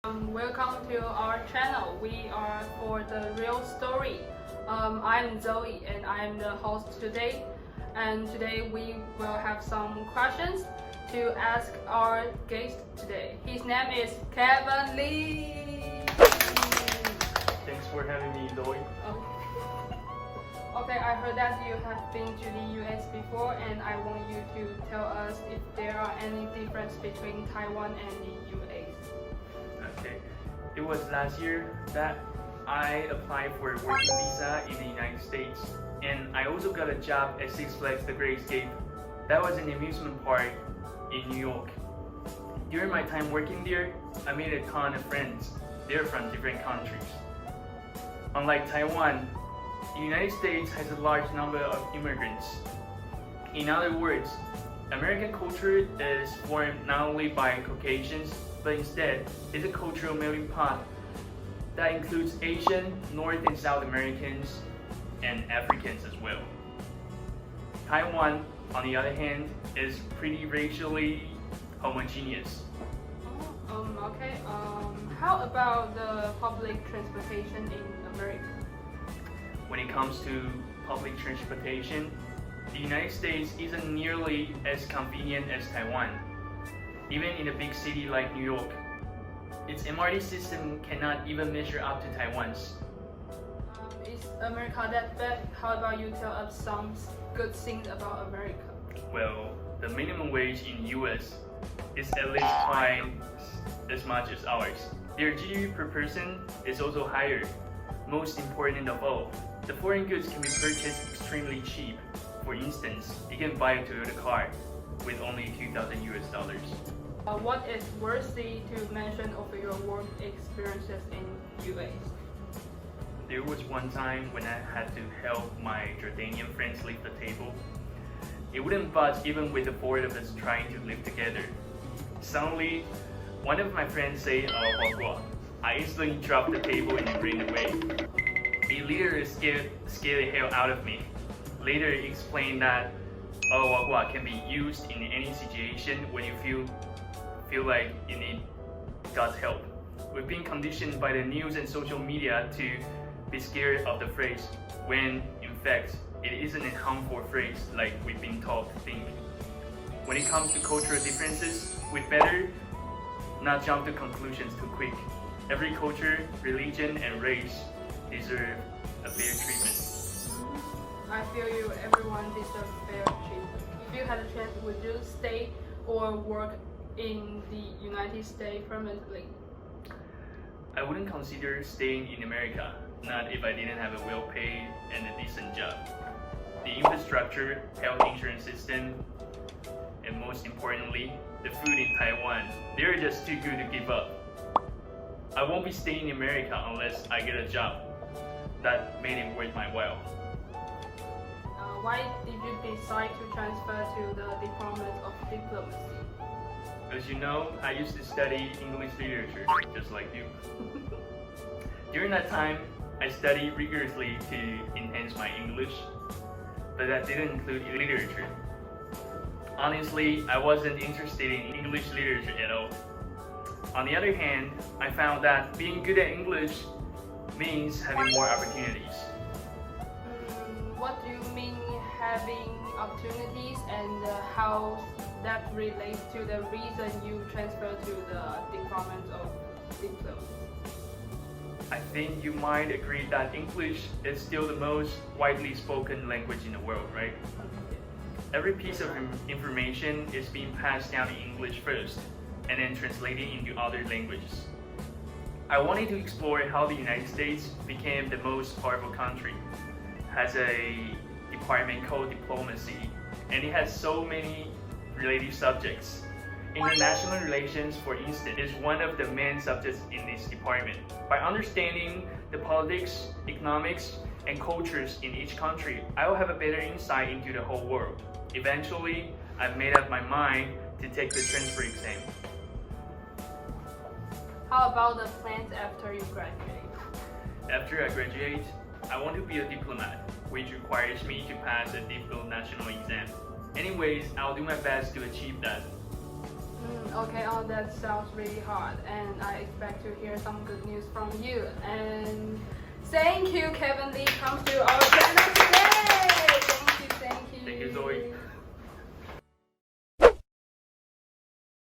Welcome to our channel. We are for the real story. I'm Zoe and I'm the host today. And today we will have some questions to ask our guest today. His name is Kevin Lee. Thanks for having me, Zoe. Okay, I heard that you have been to the US before, and I want you to tell us if there are any difference between Taiwan and the US. Okay, it was last year that I applied for a working visa in the United States, and I also got a job at Six Flags The Great Escape. That was an amusement park in New York. During my time working there, I made a ton of friends. They're from different countries. Unlike Taiwan, the United States has a large number of immigrants. In other words, American culture is formed not only by Caucasians, but instead is a cultural melting pot that includes Asian, North and South Americans, and Africans as well. Taiwan, on the other hand, is pretty racially homogeneous. Okay. How about the public transportation in America? When it comes to public transportation, the United States isn't nearly as convenient as Taiwan. Even in a big city like New York, its MRT system cannot even measure up to Taiwan's. Is America that bad? How about you tell us some good things about America? Well, the minimum wage in US is at least twice as much as ours. Their GDP per person is also higher. Most important of all, the foreign goods can be purchased extremely cheap. For instance, you can buy a Toyota car with only $2,000 US. What is worthy to mention of your work experiences in US? There was one time when I had to help my Jordanian friends leave the table. It wouldn't budge even with the four of us trying to live together. Suddenly, one of my friends said, "Oh, I instantly dropped the table and it ran away. It literally scared the hell out of me. Later, it explained that can be used in any situation when you feel like you need God's help. We've been conditioned by the news and social media to be scared of the phrase, when in fact it isn't a harmful phrase like we've been taught to think. When it comes to cultural differences, we'd better not jump to conclusions too quick. Every culture, religion, and race deserve a fair treatment." I feel you. Everyone deserves fair treatment. If you had a chance, would you stay or work in the United States permanently? I wouldn't consider staying in America, not if I didn't have a well-paid and a decent job. The infrastructure, health insurance system, and most importantly, the food in Taiwan, they're just too good to give up. I won't be staying in America unless I get a job that made it worth my while. Why did you decide to transfer to the Department of Diplomacy? As you know, I used to study English literature, just like you. During that time, I studied rigorously to enhance my English, but that didn't include literature. Honestly, I wasn't interested in English literature at all. On the other hand, I found that being good at English means having more opportunities. What do you mean having opportunities, and how that relates to the reason you transferred to the Department of Diplomacy? I think you might agree that English is still the most widely spoken language in the world, right? Every piece of information is being passed down in English first, and then translated into other languages. I wanted to explore how the United States became the most powerful country. It has a department called diplomacy, and it has so many related subjects. International relations, for instance, is one of the main subjects in this department. By understanding the politics, economics, and cultures in each country, I will have a better insight into the whole world. Eventually, I've made up my mind to take the transfer exam. How about the plans after you graduate? After I graduate, I want to be a diplomat, which requires me to pass a difficult national exam. Anyways, I'll do my best to achieve that. Okay, oh, that sounds really hard, and I expect to hear some good news from you. And thank you, Kevin Lee, comes to our channel.